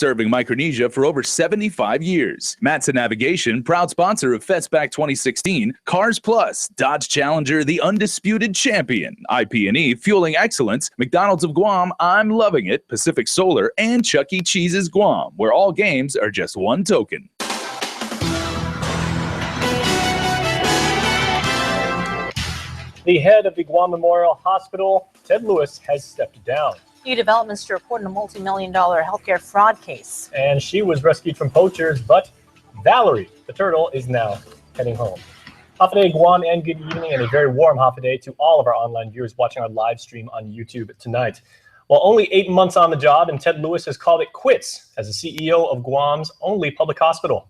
serving Micronesia for over 75 years. Matson Navigation, proud sponsor of Festback 2016, Cars Plus, Dodge Challenger, the undisputed champion, IP&E, fueling excellence, McDonald's of Guam, I'm loving it, Pacific Solar, and Chuck E. Cheese's Guam, where all games are just one token. The head of the Guam Memorial Hospital, Ted Lewis, has stepped down. New developments to report in a multi-million-dollar healthcare fraud case. And she was rescued from poachers, but Valerie, the turtle, is now heading home. Hafaday Guam, and good evening, and a very warm hafaday to all of our online viewers watching our live stream on YouTube tonight. Well, only 8 months on the job, and Ted Lewis has called it quits as the CEO of Guam's only public hospital.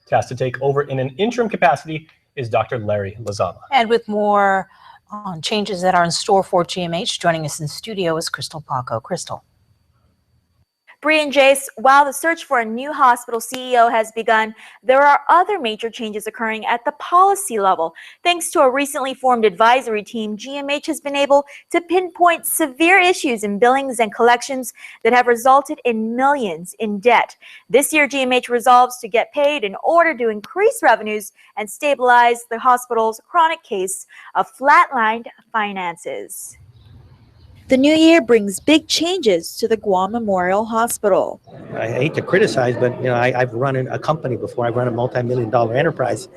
Tasked to take over in an interim capacity is Dr. Larry Lozama. And with more on changes that are in store for GMH, joining us in studio is Crystal Paco. Crystal. Bree and Jace, while the search for a new hospital CEO has begun, there are other major changes occurring at the policy level. Thanks to a recently formed advisory team, GMH has been able to pinpoint severe issues in billings and collections that have resulted in millions in debt. This year, GMH resolves to get paid in order to increase revenues and stabilize the hospital's chronic case of flatlined finances. The new year brings big changes to the Guam Memorial Hospital. I hate to criticize, but I've run a company before. I've run a multi-million-dollar enterprise,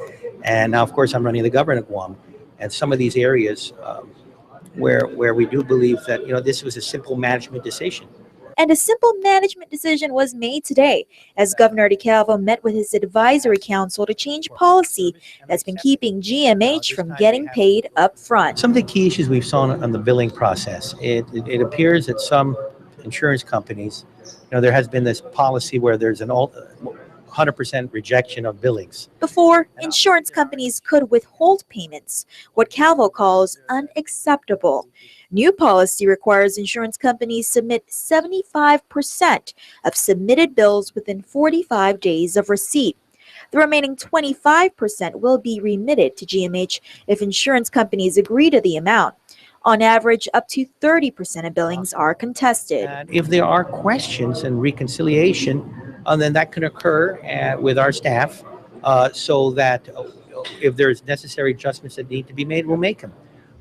and now, of course, I'm running the government of Guam. And some of these areas where we do believe that this was a simple management decision. And a simple management decision was made today as Governor DeCalvo met with his advisory council to change policy that's been keeping GMH from getting paid up front. Some of the key issues we've saw on the billing process, it appears that some insurance companies, there has been this policy where there's an 100% rejection of billings. Before, insurance companies could withhold payments, what Calvo calls unacceptable. New policy requires insurance companies submit 75% of submitted bills within 45 days of receipt. The remaining 25% will be remitted to GMH if insurance companies agree to the amount. On average, up to 30% of billings are contested. And if there are questions and reconciliation, then that can occur with our staff so that if there's necessary adjustments that need to be made, we'll make them.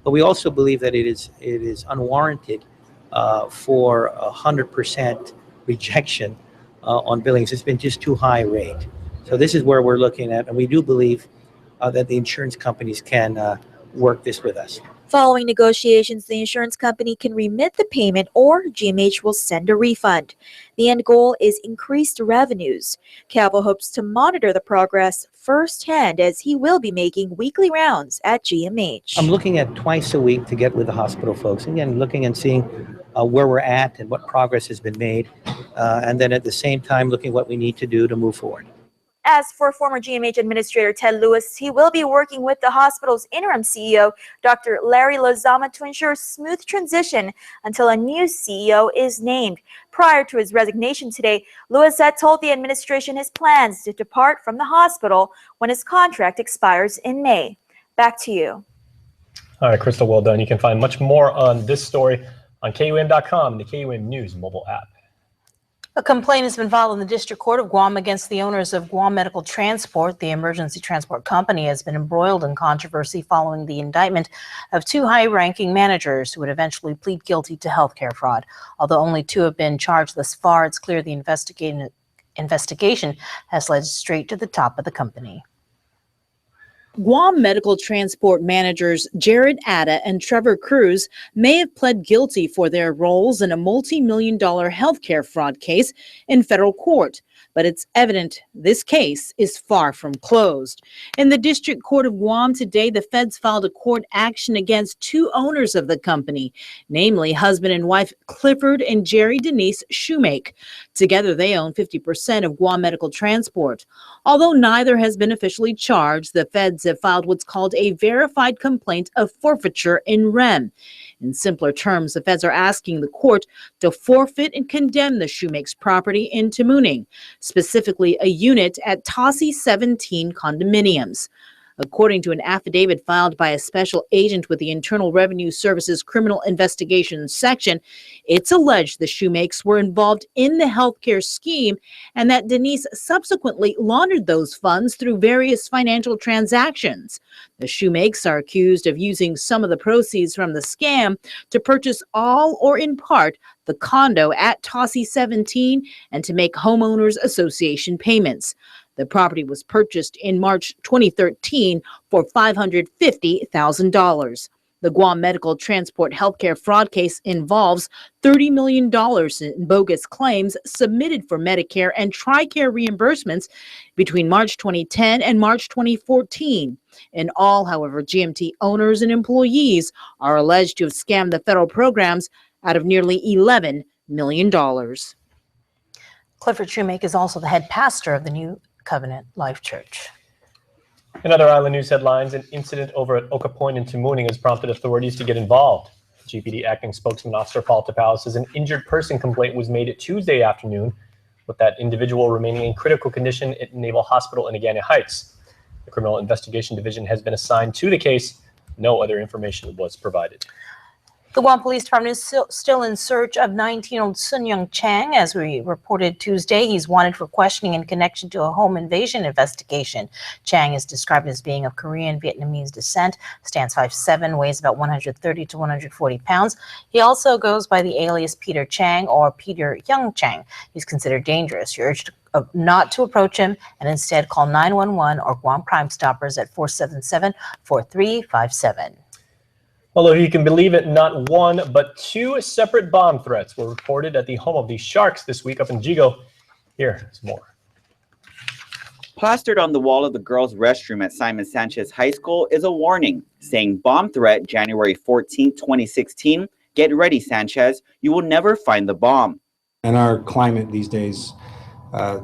But we also believe that it is unwarranted for 100% rejection on billings. It's been just too high a rate. So this is where we're looking at, and we do believe that the insurance companies can work this with us. Following negotiations, the insurance company can remit the payment or GMH will send a refund. The end goal is increased revenues. Calvo hopes to monitor the progress firsthand as he will be making weekly rounds at GMH. I'm looking at twice a week to get with the hospital folks. Again, looking and seeing where we're at and what progress has been made. And then at the same time, looking what we need to do to move forward. As for former GMH Administrator Ted Lewis, he will be working with the hospital's interim CEO, Dr. Larry Lozama, to ensure smooth transition until a new CEO is named. Prior to his resignation today, Lewis had told the administration his plans to depart from the hospital when his contract expires in May. Back to you. All right, Crystal, well done. You can find much more on this story on KUAM.com and the KUAM News mobile app. A complaint has been filed in the District Court of Guam against the owners of Guam Medical Transport. The emergency transport company has been embroiled in controversy following the indictment of two high-ranking managers who would eventually plead guilty to healthcare fraud. Although only two have been charged thus far, it's clear the investigation has led straight to the top of the company. Guam Medical Transport managers Jared Atta and Trevor Cruz may have pled guilty for their roles in a multi-million-dollar healthcare fraud case in federal court. But it's evident this case is far from closed. In the District Court of Guam today, the feds filed a court action against two owners of the company, namely husband and wife Clifford and Jerry Denise Shoemake. Together, they own 50% of Guam Medical Transport. Although neither has been officially charged, the feds have filed what's called a verified complaint of forfeiture in rem. In simpler terms, the feds are asking the court to forfeit and condemn the Shoemake's property into mooning, specifically a unit at Tossie 17 condominiums. According to an affidavit filed by a special agent with the Internal Revenue Service's Criminal Investigations Section, it's alleged the Shoemakes were involved in the healthcare scheme and that Denise subsequently laundered those funds through various financial transactions. The Shoemakes are accused of using some of the proceeds from the scam to purchase all or in part the condo at Tossie 17 and to make homeowners association payments. The property was purchased in March 2013 for $550,000. The Guam Medical Transport Healthcare fraud case involves $30 million in bogus claims submitted for Medicare and TRICARE reimbursements between March 2010 and March 2014. In all, however, GMT owners and employees are alleged to have scammed the federal programs out of nearly $11 million. Clifford Shoemake is also the head pastor of the New Covenant Life Church. In other island news headlines, an incident over at Oka Point in Tamuning has prompted authorities to get involved. GPD acting spokesman Officer Paul Tapao says an injured person complaint was made Tuesday afternoon, with that individual remaining in critical condition at Naval Hospital in Agana Heights. The Criminal Investigation Division has been assigned to the case. No other information was provided. The Guam Police Department is still in search of 19-year-old Sun Young Chang. As we reported Tuesday, he's wanted for questioning in connection to a home invasion investigation. Chang is described as being of Korean Vietnamese descent, stands 5'7", weighs about 130 to 140 pounds. He also goes by the alias Peter Chang or Peter Young Chang. He's considered dangerous. You're urged not to approach him and instead call 911 or Guam Crime Stoppers at 477-4357. Although you can believe it, not one, but two separate bomb threats were reported at the home of the Sharks this week up in Jigo. Here's more. Plastered on the wall of the girls' restroom at Simon Sanchez High School is a warning saying bomb threat January 14, 2016. Get ready, Sanchez. You will never find the bomb. In our climate these days,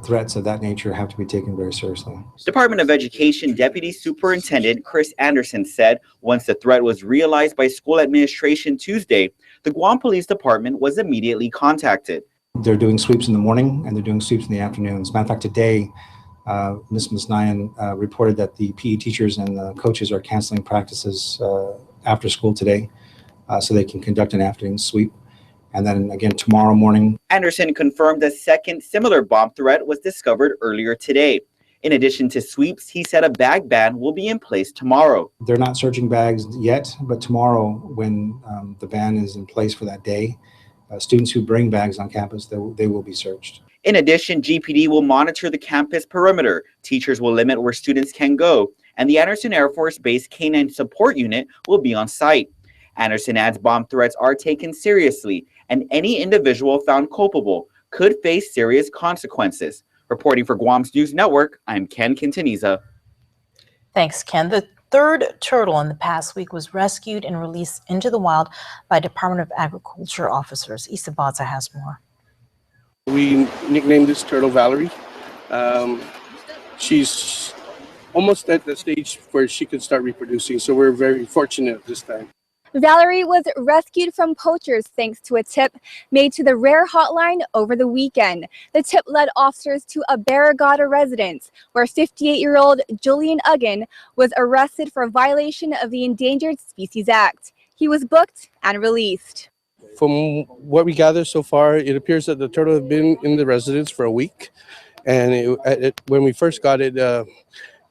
threats of that nature have to be taken very seriously. Department of Education Deputy Superintendent Chris Anderson said once the threat was realized by school administration Tuesday, the Guam Police Department was immediately contacted. They're doing sweeps in the morning and they're doing sweeps in the afternoon. As a matter of fact, today, Ms. Nayan reported that the PE teachers and the coaches are canceling practices after school today so they can conduct an afternoon sweep. And then again tomorrow morning. Anderson confirmed a second similar bomb threat was discovered earlier today. In addition to sweeps, he said a bag ban will be in place tomorrow. They're not searching bags yet, but tomorrow when the ban is in place for that day, students who bring bags on campus, they will be searched. In addition, GPD will monitor the campus perimeter. Teachers will limit where students can go, and the Anderson Air Force Base Canine Support Unit will be on site. Anderson adds bomb threats are taken seriously, and any individual found culpable could face serious consequences. Reporting for Guam's News Network, I'm Ken Quintaniza. Thanks, Ken. The third turtle in the past week was rescued and released into the wild by Department of Agriculture officers. Issa Baza has more. We nicknamed this turtle Valerie. She's almost at the stage where she can start reproducing, so we're very fortunate this time. Valerie was rescued from poachers thanks to a tip made to the Rare Hotline over the weekend. The tip led officers to a Barragata residence where 58-year-old Julian Uggan was arrested for a violation of the Endangered Species Act. He was booked and released. From what we gather so far, it appears that the turtle had been in the residence for a week. And when we first got it,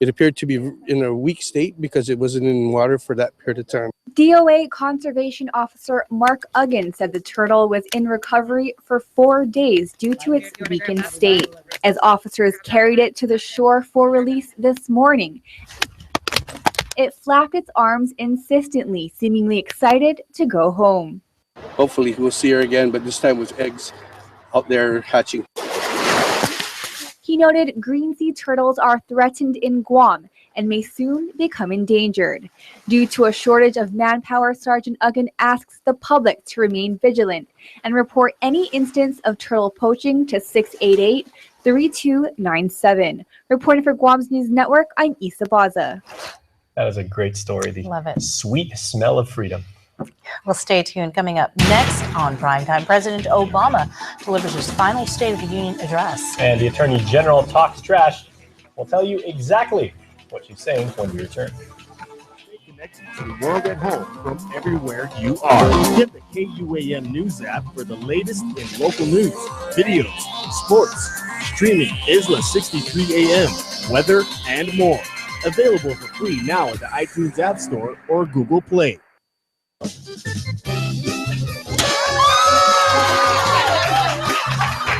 it appeared to be in a weak state because it wasn't in water for that period of time. DOA Conservation Officer Mark Uggan said the turtle was in recovery for 4 days due to its weakened state. As officers carried it to the shore for release this morning, it flapped its arms insistently, seemingly excited to go home. Hopefully we'll see her again, but this time with eggs out there hatching. He noted green sea turtles are threatened in Guam and may soon become endangered. Due to a shortage of manpower, Sergeant Uggan asks the public to remain vigilant and report any instance of turtle poaching to 688-3297. Reporting for Guam's News Network, I'm Issa Baza. That is a great story. The Love it. Sweet smell of freedom. Well, stay tuned. Coming up next on Primetime, President Obama delivers his final State of the Union address. And the Attorney General talks trash. We'll tell you exactly what she's saying when we return. Connected to the world at home from everywhere you are. Get the KUAM News app for the latest in local news, videos, sports, streaming Isla 63 AM, weather, and more. Available for free now at the iTunes App Store or Google Play.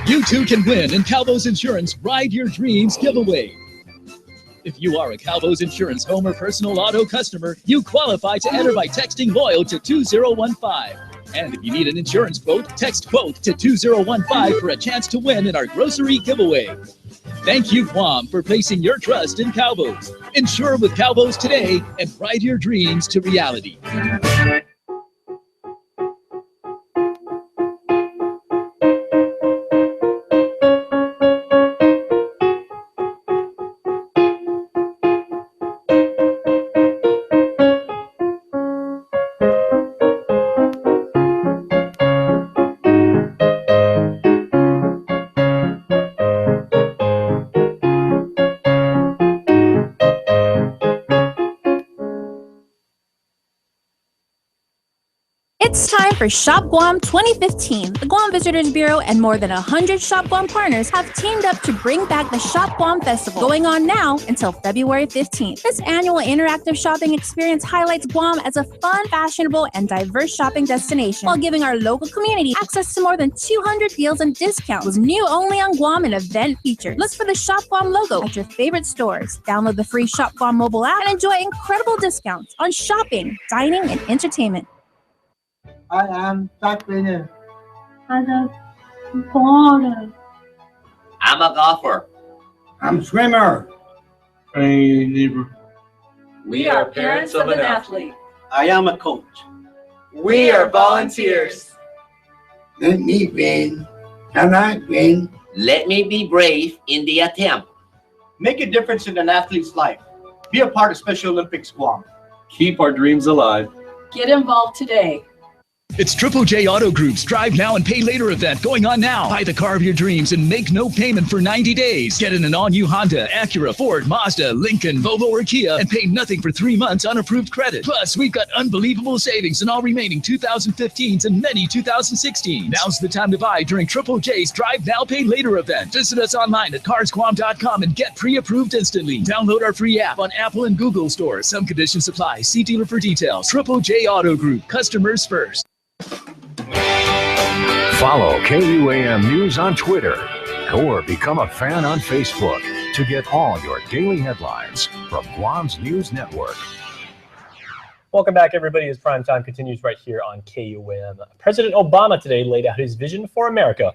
You too can win in Calvo's Insurance Ride Your Dreams giveaway. If you are a Calvo's Insurance home or personal auto customer, you qualify to enter by texting LOYAL to 2015. And if you need an insurance quote, text quote to 2015 for a chance to win in our grocery giveaway. Thank you, KUAM, for placing your trust in Calvo's. Insure with Calvo's today and ride your dreams to reality. It's time for Shop Guam 2015. The Guam Visitors Bureau and more than 100 Shop Guam partners have teamed up to bring back the Shop Guam Festival, going on now until February 15th. This annual interactive shopping experience highlights Guam as a fun, fashionable, and diverse shopping destination, while giving our local community access to more than 200 deals and discounts, with new only on Guam and event features. Look for the Shop Guam logo at your favorite stores. Download the free Shop Guam mobile app and enjoy incredible discounts on shopping, dining, and entertainment. I am track winner. I'm a baller. I'm a golfer. I'm swimmer. We are parents of an athlete. I am a coach. We are volunteers. Let me win. Can I win? Let me be brave in the attempt. Make a difference in an athlete's life. Be a part of Special Olympics Guam. Keep our dreams alive. Get involved today. It's Triple J Auto Group's Drive Now and Pay Later event going on now. Buy the car of your dreams and make no payment for 90 days. Get in an all-new Honda, Acura, Ford, Mazda, Lincoln, Volvo, or Kia and pay nothing for 3 months unapproved credit. Plus, we've got unbelievable savings in all remaining 2015s and many 2016s. Now's the time to buy during Triple J's Drive Now, Pay Later event. Visit us online at carsguam.com and get pre-approved instantly. Download our free app on Apple and Google stores. Some conditions apply. See dealer for details. Triple J Auto Group. Customers first. Follow KUAM News on Twitter or become a fan on Facebook to get all your daily headlines from Guam's News Network. Welcome back, everybody, as Primetime continues right here on KUAM. President Obama today laid out his vision for America,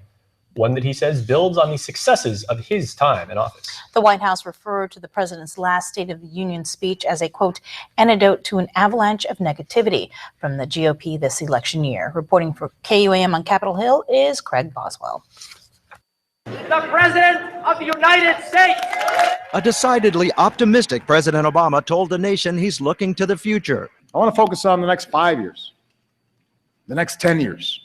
one that he says builds on the successes of his time in office. The White House referred to the president's last State of the Union speech as a, quote, antidote to an avalanche of negativity from the GOP this election year. Reporting for KUAM on Capitol Hill is Craig Boswell. The President of the United States. A decidedly optimistic President Obama told the nation he's looking to the future. I want to focus on the next 5 years, the next 10 years,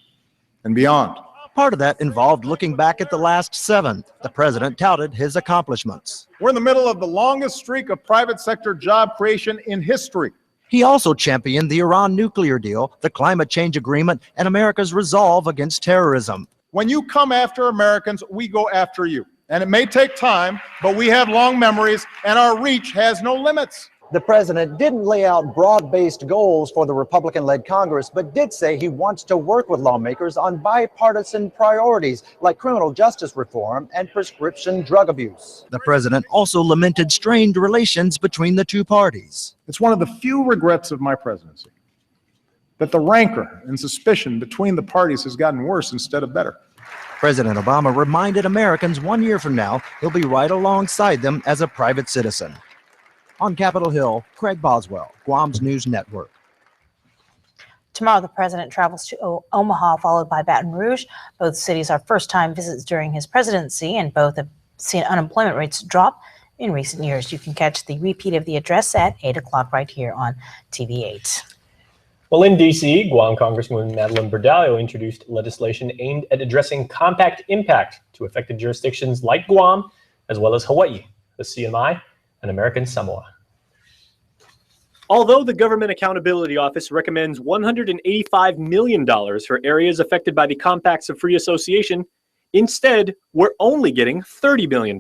and beyond. Part of that involved looking back at the last 7. The president touted his accomplishments. We're in the middle of the longest streak of private sector job creation in history. He also championed the Iran nuclear deal, the climate change agreement, and America's resolve against terrorism. When you come after Americans, we go after you. And it may take time, but we have long memories, and our reach has no limits. The president didn't lay out broad-based goals for the Republican-led Congress, but did say he wants to work with lawmakers on bipartisan priorities like criminal justice reform and prescription drug abuse. The president also lamented strained relations between the two parties. It's one of the few regrets of my presidency that the rancor and suspicion between the parties has gotten worse instead of better. President Obama reminded Americans 1 year from now he'll be right alongside them as a private citizen. On Capitol Hill, Craig Boswell, Guam's News Network. Tomorrow, the president travels to Omaha, followed by Baton Rouge. Both cities are first-time visits during his presidency, and both have seen unemployment rates drop in recent years. You can catch the repeat of the address at 8 o'clock right here on TV8. Well, in D.C., Guam Congresswoman Madeline Berdallo introduced legislation aimed at addressing compact impact to affected jurisdictions like Guam, as well as Hawaii, the CMI, and American Samoa. Although the Government Accountability Office recommends $185 million for areas affected by the Compacts of Free Association, instead, we're only getting $30 million.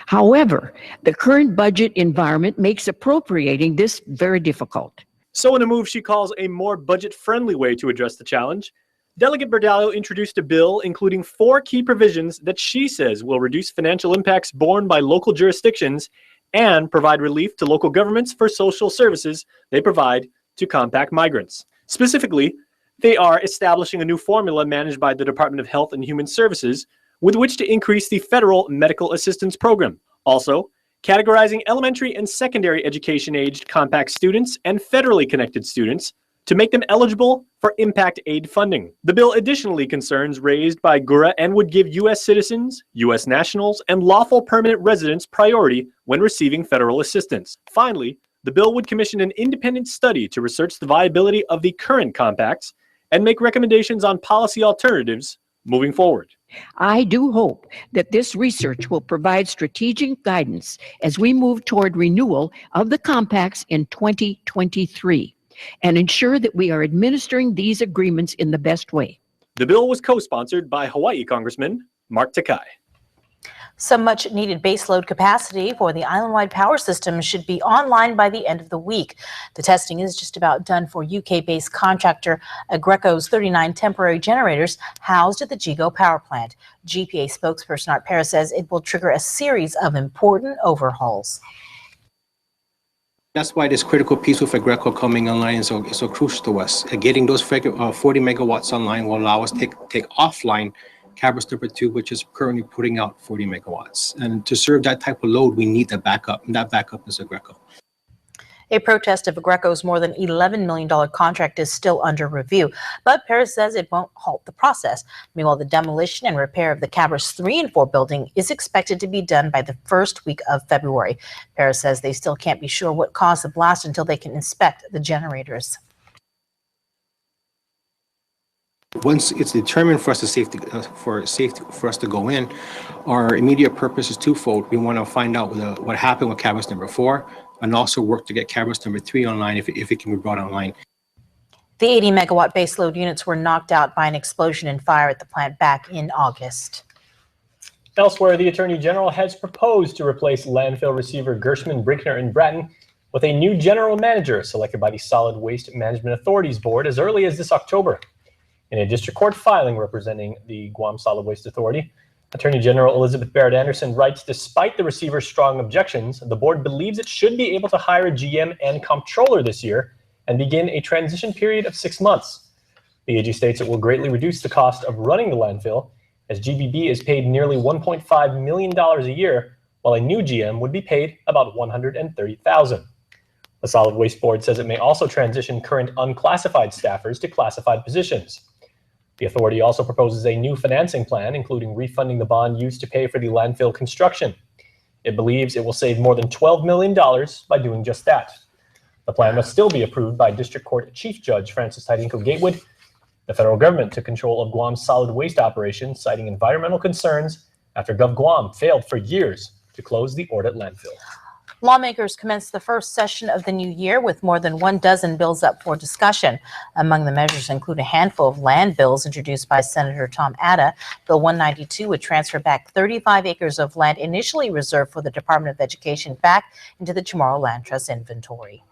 However, the current budget environment makes appropriating this very difficult. So in a move she calls a more budget-friendly way to address the challenge, Delegate Berdallo introduced a bill including 4 key provisions that she says will reduce financial impacts borne by local jurisdictions and provide relief to local governments for social services they provide to compact migrants. Specifically, they are establishing a new formula managed by the Department of Health and Human Services with which to increase the federal medical assistance program. Also, categorizing elementary and secondary education-aged compact students and federally connected students to make them eligible for impact aid funding. The bill additionally concerns raised by GURA and would give U.S. citizens, U.S. nationals, and lawful permanent residents priority when receiving federal assistance. Finally, the bill would commission an independent study to research the viability of the current compacts and make recommendations on policy alternatives moving forward. I do hope that this research will provide strategic guidance as we move toward renewal of the compacts in 2023 and ensure that we are administering these agreements in the best way. The bill was co-sponsored by Hawaii Congressman Mark Takai. Some much-needed baseload capacity for the island-wide power system should be online by the end of the week. The testing is just about done for UK-based contractor Aggreko 39 temporary generators housed at the Jigo power plant. GPA spokesperson Art Perez says it will trigger a series of important overhauls. That's why this critical piece with Aggreko coming online is so crucial to us. Getting those 40 megawatts online will allow us to take offline Cabras number 2, which is currently putting out 40 megawatts. And to serve that type of load, we need the backup, and that backup is Aggreko. A protest of Aggreko's more than $11 million contract is still under review, but Perez says it won't halt the process. Meanwhile, the demolition and repair of the Cabras 3 and 4 building is expected to be done by the first week of February. Perez says they still can't be sure what caused the blast until they can inspect the generators. Once it's determined for us for us to go in, our immediate purpose is twofold. We want to find out what happened with Cabras number 4, and also work to get Cabras number 3 online if it can be brought online. The 80 megawatt baseload units were knocked out by an explosion and fire at the plant back in August. Elsewhere, the Attorney General has proposed to replace landfill receiver Gershman, Brinkner, and Bratton with a new general manager selected by the Solid Waste Management Authorities Board as early as this October. In a district court filing representing the Guam Solid Waste Authority, Attorney General Elizabeth Barrett Anderson writes, despite the receiver's strong objections, the board believes it should be able to hire a GM and comptroller this year and begin a transition period of 6 months. The AG states it will greatly reduce the cost of running the landfill, as GBB is paid nearly $1.5 million a year, while a new GM would be paid about $130,000. The Solid Waste Board says it may also transition current unclassified staffers to classified positions. The authority also proposes a new financing plan, including refunding the bond used to pay for the landfill construction. It believes it will save more than $12 million by doing just that. The plan must still be approved by District Court Chief Judge Francis Tydinko Gatewood. The federal government took control of Guam's solid waste operations, citing environmental concerns after Gov Guam failed for years to close the Ordet landfill. Lawmakers commenced the first session of the new year with more than 12 bills up for discussion. Among the measures include a handful of land bills introduced by Senator Tom Atta. Bill 192 would transfer back 35 acres of land initially reserved for the Department of Education back into the Chamorro Land Trust inventory.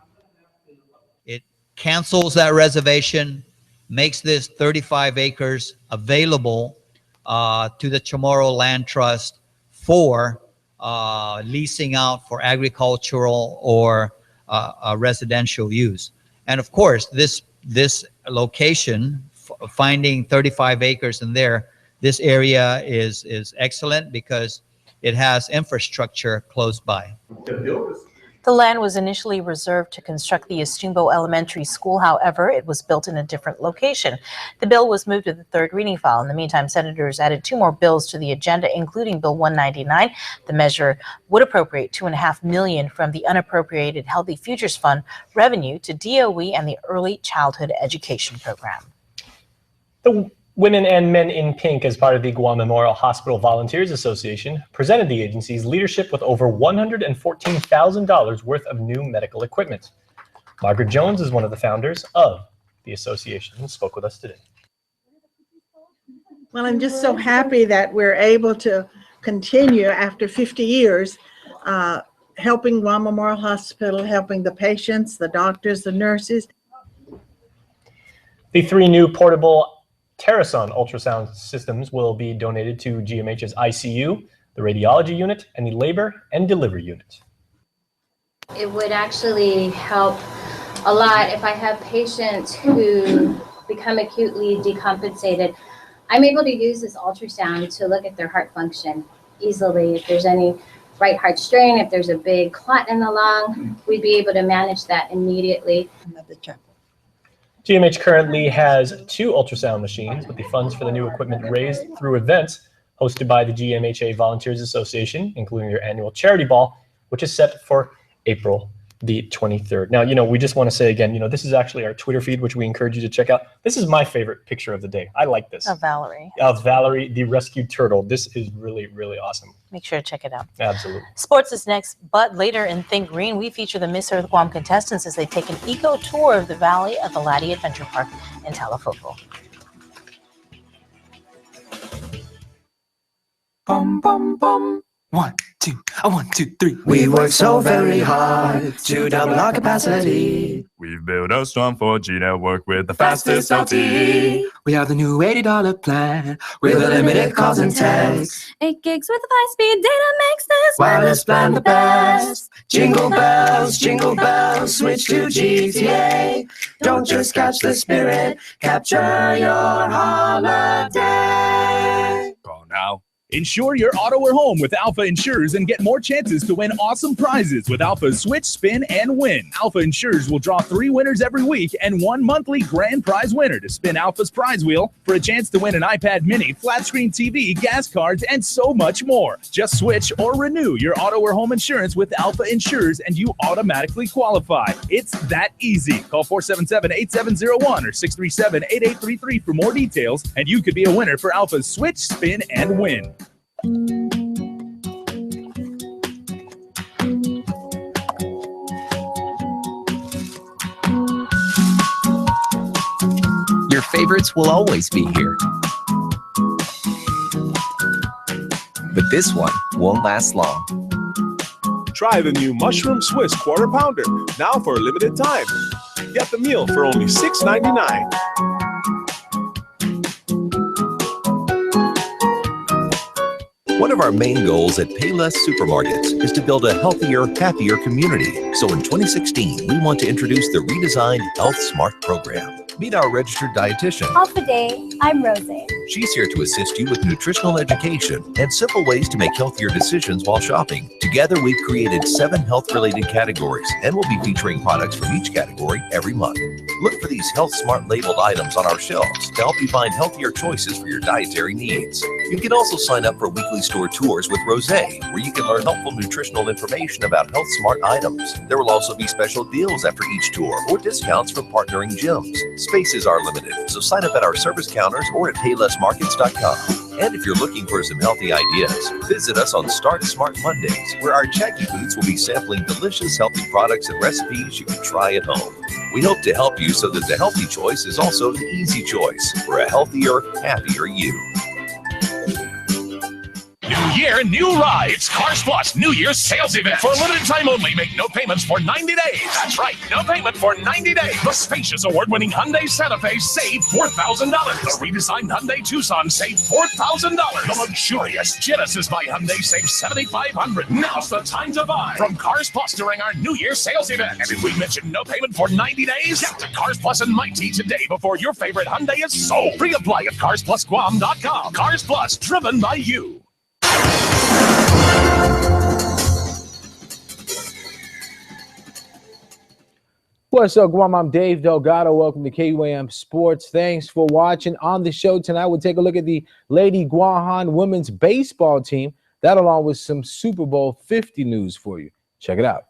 It cancels that reservation, makes this 35 acres available to the Chamorro Land Trust for leasing out for agricultural or residential use. And of course, this location, finding 35 acres in there, this area is excellent because it has infrastructure close by. The land was initially reserved to construct the Estumbo Elementary School. However, it was built in a different location. The bill was moved to the third reading file. In the meantime, senators added 2 more bills to the agenda, including Bill 199. The measure would appropriate $2.5 million from the unappropriated Healthy Futures Fund revenue to DOE and the Early Childhood Education Program. The Women and Men in Pink, as part of the Guam Memorial Hospital Volunteers Association, presented the agency's leadership with over $114,000 worth of new medical equipment. Margaret Jones is one of the founders of the association and spoke with us today. Well, I'm just so happy that we're able to continue after 50 years helping Guam Memorial Hospital, helping the patients, the doctors, the nurses. The 3 new portable Terrason ultrasound systems will be donated to GMH's ICU, the radiology unit, and the labor and delivery unit. It would actually help a lot if I have patients who become acutely decompensated. I'm able to use this ultrasound to look at their heart function easily. If there's any right heart strain, if there's a big clot in the lung, we'd be able to manage that immediately. GMH currently has 2 ultrasound machines, with the funds for the new equipment raised through events hosted by the GMHA Volunteers Association, including their annual charity ball, which is set for April the 23rd. Now, we just want to say again, this is actually our Twitter feed, which we encourage you to check out. This is my favorite picture of the day. I like this. Of Valerie. Of Valerie, the rescued turtle. This is really, really awesome. Make sure to check it out. Absolutely. Sports is next, but later in Think Green, we feature the Miss Earth Guam contestants as they take an eco tour of the valley of the Laddie Adventure Park in Talafoco. Bum, bum, bum. 1, 2, 1, 2, 3. We work so very hard to double our capacity. We've built a strong 4G network with the fastest LTE. We have the new $80 plan with unlimited calls and texts. 8 gigs with high-speed data makes this Wireless plan the best. Jingle bells, switch to GTA. Don't just catch the spirit, capture your holiday. Call now. Insure your auto or home with Alpha Insurers and get more chances to win awesome prizes with Alpha's Switch, Spin, and Win. Alpha Insurers will draw 3 winners every week and 1 monthly grand prize winner to spin Alpha's prize wheel for a chance to win an iPad mini, flat screen TV, gas cards, and so much more. Just switch or renew your auto or home insurance with Alpha Insurers and you automatically qualify. It's that easy. Call 477-8701 or 637-8833 for more details and you could be a winner for Alpha's Switch, Spin, and Win. Your favorites will always be here. But this one won't last long. Try the new Mushroom Swiss Quarter Pounder, now for a limited time. Get the meal for only $6.99. One of our main goals at Payless Supermarkets is to build a healthier, happier community. So in 2016, we want to introduce the redesigned Health Smart program. Meet our registered dietitian. Half a day, I'm Rose. She's here to assist you with nutritional education and simple ways to make healthier decisions while shopping. Together, we've created 7 health-related categories, and we'll be featuring products from each category every month. Look for these Health Smart labeled items on our shelves to help you find healthier choices for your dietary needs. You can also sign up for weekly store tours with Rose, where you can learn helpful nutritional information about Health Smart items. There will also be special deals after each tour or discounts from partnering gyms. Spaces are limited, so sign up at our service counters or at paylessmarkets.com. And if you're looking for some healthy ideas, visit us on Start Smart Mondays, where our Jackie Boots will be sampling delicious healthy products and recipes you can try at home. We hope to help you so that the healthy choice is also the easy choice for a healthier, happier you. New year, new rides. Cars Plus New Year's sales event. For a limited time only, make no payments for 90 days. That's right, no payment for 90 days. The spacious award-winning Hyundai Santa Fe save $4,000. The redesigned Hyundai Tucson save $4,000. The luxurious Genesis by Hyundai save $7,500. Now's the time to buy from Cars Plus during our New Year sales event. And if we mention no payment for 90 days, get to Cars Plus and Mighty today before your favorite Hyundai is sold. Pre-apply at CarsPlusGuam.com. Cars Plus, driven by you. What's up, Guam? I'm Dave Delgado. Welcome to KUAM Sports. Thanks for watching. On the show tonight, we'll take a look at the Lady Guahan women's baseball team. That along with some Super Bowl 50 news for you. Check it out.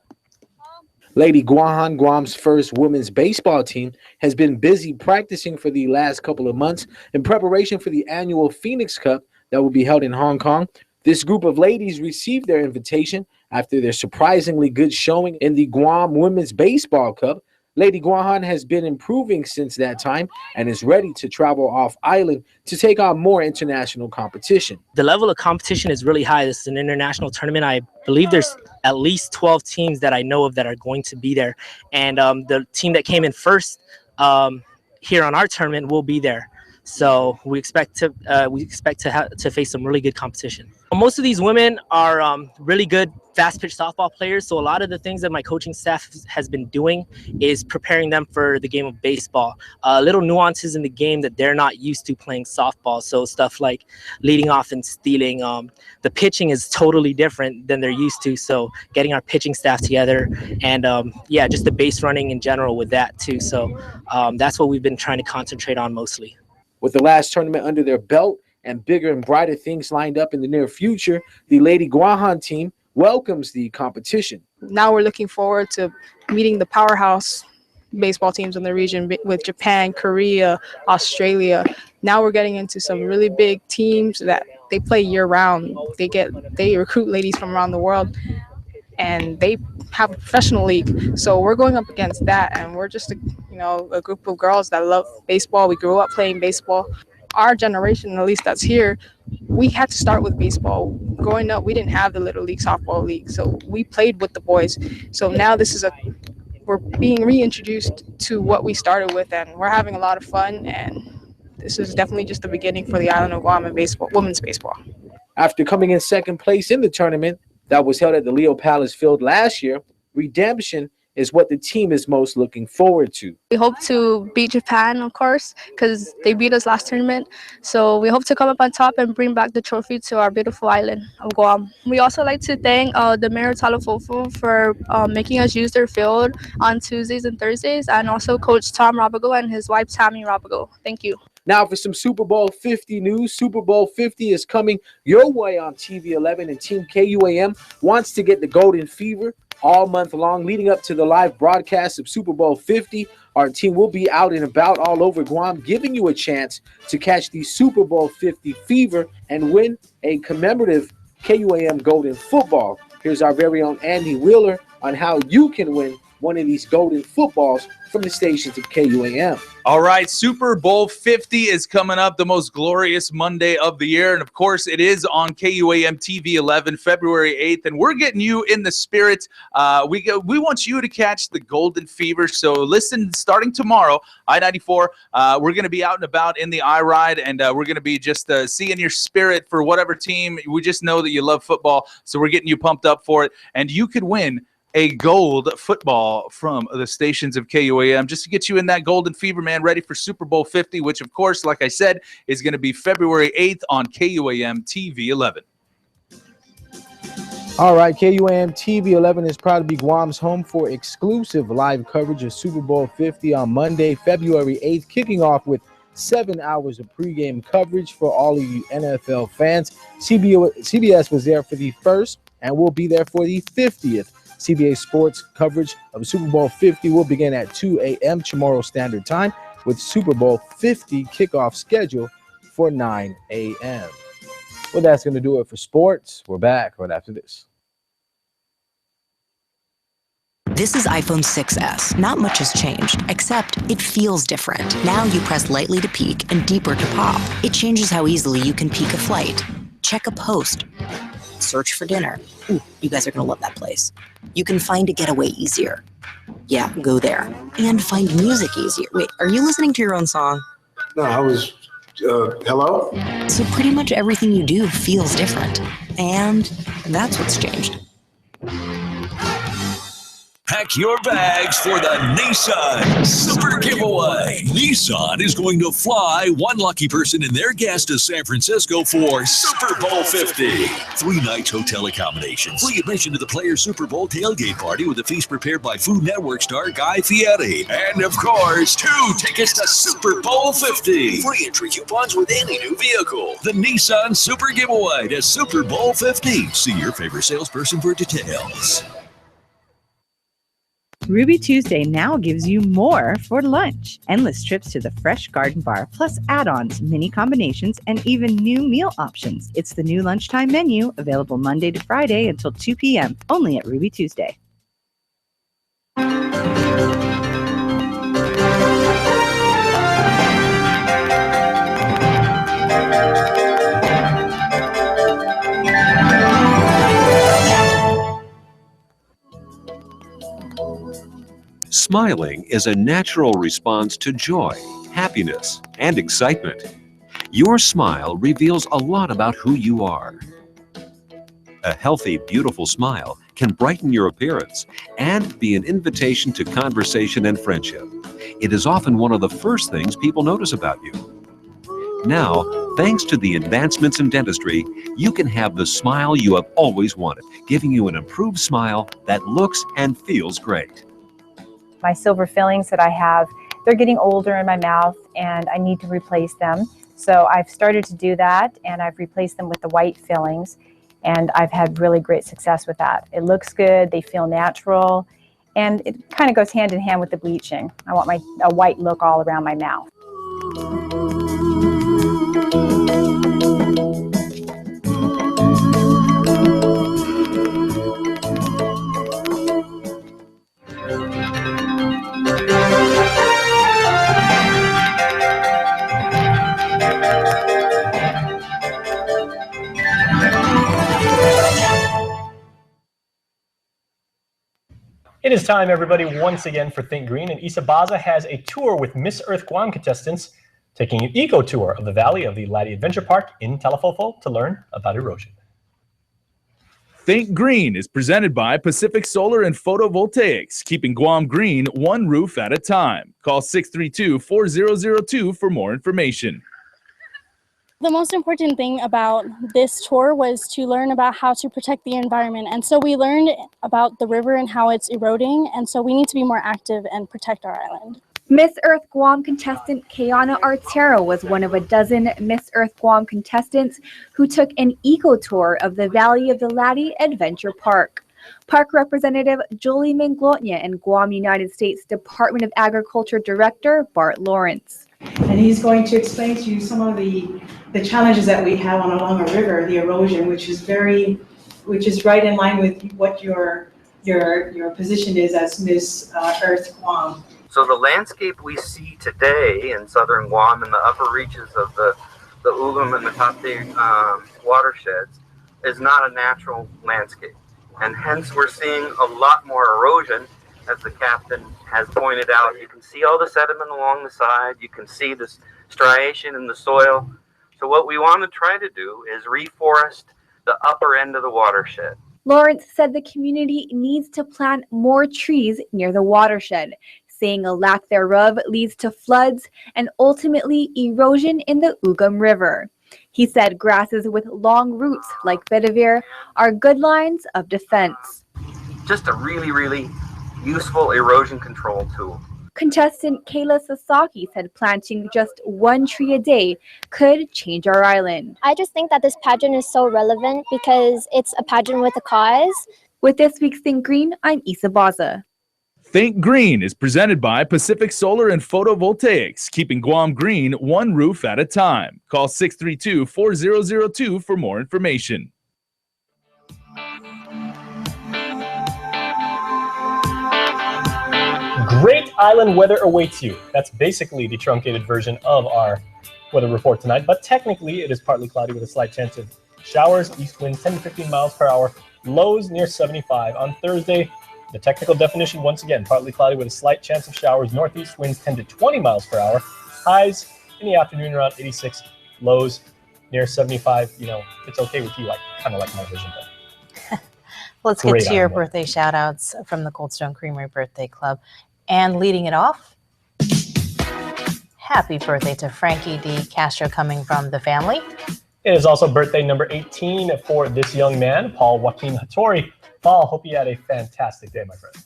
Lady Guahan, Guam's first women's baseball team, has been busy practicing for the last couple of months in preparation for the annual Phoenix Cup that will be held in Hong Kong. This group of ladies received their invitation after their surprisingly good showing in the Guam Women's Baseball Cup. Lady Guahan has been improving since that time and is ready to travel off island to take on more international competition. The level of competition is really high. This is an international tournament. I believe there's at least 12 teams that I know of that are going to be there. And the team that came in first here on our tournament will be there. So we expect to face some really good competition. Most of these women are really good fast pitch softball players. So a lot of the things that my coaching staff has been doing is preparing them for the game of baseball. Little nuances in the game that they're not used to playing softball. So stuff like leading off and stealing. The pitching is totally different than they're used to. So getting our pitching staff together and yeah, just the base running in general with that too. So that's what we've been trying to concentrate on mostly. With the last tournament under their belt and bigger and brighter things lined up in the near future, the Lady Guahan team welcomes the competition. Now we're looking forward to meeting the powerhouse baseball teams in the region with Japan, Korea, Australia. Now we're getting into some really big teams that they play year round. They recruit ladies from around the world and they have a professional league. So we're going up against that, and we're just a group of girls that love baseball. We grew up playing baseball. Our generation, at least that's here, we had to start with baseball. Growing up, we didn't have the Little League Softball League, so we played with the boys. So now we're being reintroduced to what we started with, and we're having a lot of fun, and this is definitely just the beginning for the island of Guam and baseball, women's baseball. After coming in second place in the tournament that was held at the Leo Palace Field last year, redemption is what the team is most looking forward to. We hope to beat Japan, of course, because they beat us last tournament. So we hope to come up on top and bring back the trophy to our beautiful island of Guam. We also like to thank the Mayor Talafofu for making us use their field on Tuesdays and Thursdays, and also Coach Tom Robigo and his wife Tammy Robigo. Thank you. Now for some Super Bowl 50 news. Super Bowl 50 is coming your way on TV 11, and Team KUAM wants to get the golden fever all month long leading up to the live broadcast of Super Bowl 50. Our team will be out and about all over Guam, giving you a chance to catch the Super Bowl 50 fever and win a commemorative KUAM golden football. Here's our very own Andy Wheeler on how you can win one of these golden footballs from the stations of KUAM. All right, Super Bowl 50 is coming up, the most glorious Monday of the year. And of course, it is on KUAM TV 11, February 8th. And we're getting you in the spirit. We want you to catch the golden fever. So listen, starting tomorrow, I-94, we're going to be out and about in the I-Ride. And we're going to be just seeing your spirit for whatever team. We just know that you love football. So we're getting you pumped up for it. And you could win a gold football from the stations of KUAM just to get you in that golden fever, man, ready for Super Bowl 50, which, of course, like I said, is going to be February 8th on KUAM TV 11. All right, KUAM TV 11 is proud to be Guam's home for exclusive live coverage of Super Bowl 50 on Monday, February 8th, kicking off with 7 hours of pregame coverage for all of you NFL fans. CBS was there for the first and will be there for the 50th. CBS Sports coverage of Super Bowl 50 will begin at 2 a.m. tomorrow Standard Time, with Super Bowl 50 kickoff scheduled for 9 a.m. Well, that's going to do it for sports. We're back right after this. This is iPhone 6s. Not much has changed, except it feels different. Now you press lightly to peek and deeper to pop. It changes how easily you can peek a flight, check a post, search for dinner. Ooh, you guys are going to love that place. You can find a getaway easier. Yeah, go there. And find music easier. Wait, are you listening to your own song? No, I was, hello? So pretty much everything you do feels different. And that's what's changed. Pack your bags for the Nissan Super Giveaway. Nissan is going to fly one lucky person and their guest to San Francisco for Super Bowl 50. 3 nights hotel accommodations. Free admission to the Players Super Bowl tailgate party with a feast prepared by Food Network star Guy Fieri. And of course, 2 tickets to Super Bowl 50. Free entry coupons with any new vehicle. The Nissan Super Giveaway to Super Bowl 50. See your favorite salesperson for details. Ruby Tuesday now gives you more for lunch. Endless trips to the fresh garden bar, plus add-ons, mini combinations, and even new meal options. It's the new lunchtime menu, available Monday to Friday until 2 p.m., only at Ruby Tuesday. Smiling is a natural response to joy, happiness, and excitement. Your smile reveals a lot about who you are. A healthy, beautiful smile can brighten your appearance and be an invitation to conversation and friendship. It is often one of the first things people notice about you. Now, thanks to the advancements in dentistry, you can have the smile you have always wanted, giving you an improved smile that looks and feels great. My silver fillings that I have, they're getting older in my mouth and I need to replace them. So I've started to do that and I've replaced them with the white fillings and I've had really great success with that. It looks good, they feel natural, and it kind of goes hand in hand with the bleaching. I want a white look all around my mouth. It is time, everybody, once again for Think Green, and Isa Baza has a tour with Miss Earth Guam contestants taking an eco tour of the valley of the Laddie Adventure Park in Talafofo to learn about erosion. Think Green is presented by Pacific Solar and Photovoltaics, keeping Guam green one roof at a time. Call 632-4002 for more information. The most important thing about this tour was to learn about how to protect the environment. And so we learned about the river and how it's eroding. And so we need to be more active and protect our island. Miss Earth Guam contestant Kayana Artero was one of a dozen Miss Earth Guam contestants who took an eco tour of the Valley of the Laddie Adventure Park. Park Representative Julie Menglotnya and Guam United States Department of Agriculture Director Bart Lawrence. And he's going to explain to you some of the challenges that we have along a river, the erosion, which is right in line with what your position is as Miss Earth Guam. So the landscape we see today in southern Guam and the upper reaches of the Ugam and Matate watersheds is not a natural landscape. And hence we're seeing a lot more erosion, as the captain has pointed out. You can see all the sediment along the side. You can see this striation in the soil. So what we want to try to do is reforest the upper end of the watershed. Lawrence said the community needs to plant more trees near the watershed, saying a lack thereof leads to floods and ultimately erosion in the Ugam River. He said grasses with long roots like vetiver are good lines of defense. Just a really, really useful erosion control tool. Contestant Kayla Sasaki said planting just one tree a day could change our island. I just think that this pageant is so relevant because it's a pageant with a cause. With this week's Think Green, I'm Isa Baza. Think Green is presented by Pacific Solar and Photovoltaics, keeping Guam green one roof at a time. Call 632-4002 for more information. Great island weather awaits you. That's basically the truncated version of our weather report tonight, but technically it is partly cloudy with a slight chance of showers, east winds 10 to 15 miles per hour, lows near 75. On Thursday, the technical definition, once again, partly cloudy with a slight chance of showers, northeast winds 10 to 20 miles per hour, highs in the afternoon around 86, lows near 75. You know, it's okay with you. I kind of like my vision though. Let's get to your birthday shout outs from the Cold Stone Creamery Birthday Club. And leading it off, happy birthday to Frankie D. Castro coming from the family. It is also birthday number 18 for this young man, Paul Joaquin Hattori. Paul, hope you had a fantastic day, my friend.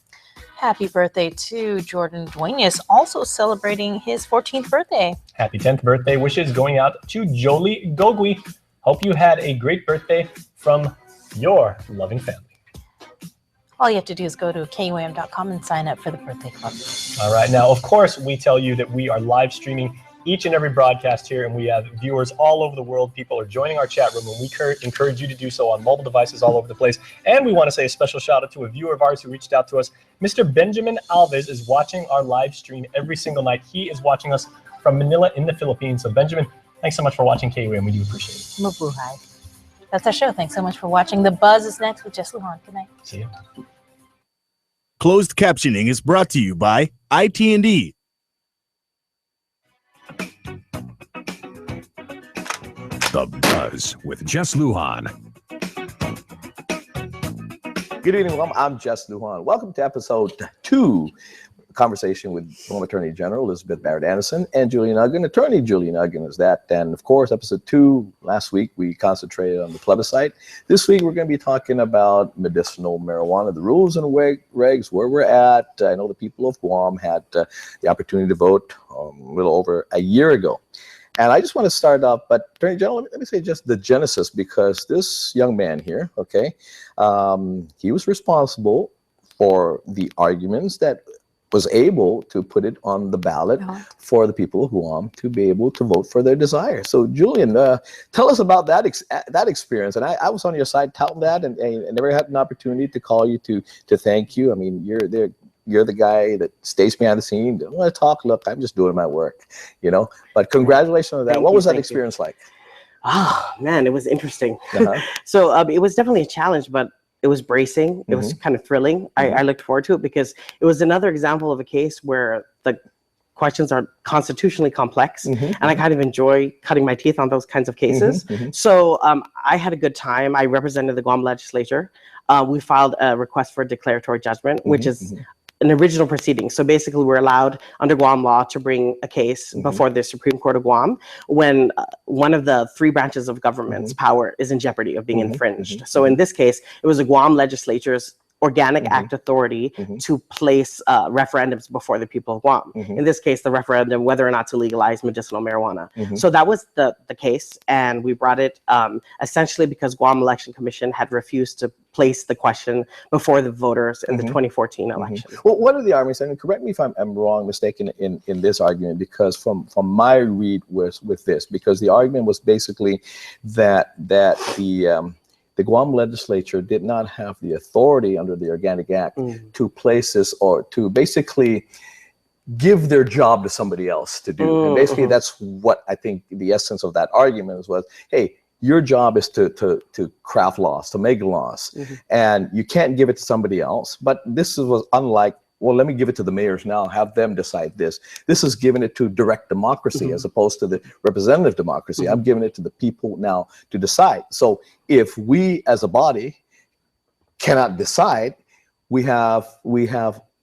Happy birthday to Jordan Duenas, also celebrating his 14th birthday. Happy 10th birthday wishes going out to Jolie Gogui. Hope you had a great birthday from your loving family. All you have to do is go to KUAM.com and sign up for the birthday club. All right. Now, of course, we tell you that we are live streaming each and every broadcast here, and we have viewers all over the world. People are joining our chat room, and we encourage you to do so on mobile devices all over the place. And we want to say a special shout out to a viewer of ours who reached out to us. Mr. Benjamin Alves is watching our live stream every single night. He is watching us from Manila in the Philippines. So Benjamin, thanks so much for watching KUAM. We do appreciate it. Mabuhay. That's our show. Thanks so much for watching. The Buzz is next with Jess Lujan. Good night. See you. Closed captioning is brought to you by IT&D. The Buzz with Jess Lujan. Good evening, I'm Jess Lujan. Welcome to episode 2, conversation with former Attorney General Elizabeth Barrett Anderson and Julian Uggan. Attorney Julian Uggan is that. And of course, episode 2, last week, we concentrated on the plebiscite. This week, we're going to be talking about medicinal marijuana, the rules and regs, where we're at. I know the people of Guam had the opportunity to vote a little over a year ago. And I just want to start off, but Attorney General, let me say just the genesis, because this young man here, okay, he was responsible for the arguments that was able to put it on the ballot for the people of Guam to be able to vote for their desire. So, Julian, tell us about that experience. And I was on your side touting that, and never had an opportunity to call you to thank you. I mean, you're the guy that stays behind the scene. Don't want to talk. Look, I'm just doing my work, you know. But congratulations on that. What was that experience like? Oh man, it was interesting. So it was definitely a challenge, but it was bracing. It was kind of thrilling. I looked forward to it because it was another example of a case where the questions are constitutionally complex, and I kind of enjoy cutting my teeth on those kinds of cases. So I had a good time. I represented the Guam legislature. We filed a request for a declaratory judgment, which is an original proceeding. So basically, we're allowed under Guam law to bring a case before the Supreme Court of Guam when one of the 3 branches of government's power is in jeopardy of being infringed. So in this case, it was the Guam legislature's Organic Act authority to place referendums before the people of Guam. In this case, the referendum whether or not to legalize medicinal marijuana. So that was the case, and we brought it essentially because Guam Election Commission had refused to place the question before the voters in the 2014 election. Well, what are the arguments? And correct me if I'm wrong, mistaken in this argument, because from my read with this, because the argument was basically that the Guam legislature did not have the authority under the Organic Act to place this, or to basically give their job to somebody else to do. And basically that's what I think the essence of that argument was, hey, your job is to craft laws, to make laws, and you can't give it to somebody else. But this was unlike, well, let me give it to the mayors now, have them decide this. This is giving it to direct democracy as opposed to the representative democracy. I'm giving it to the people now to decide. So if we as a body cannot decide, we have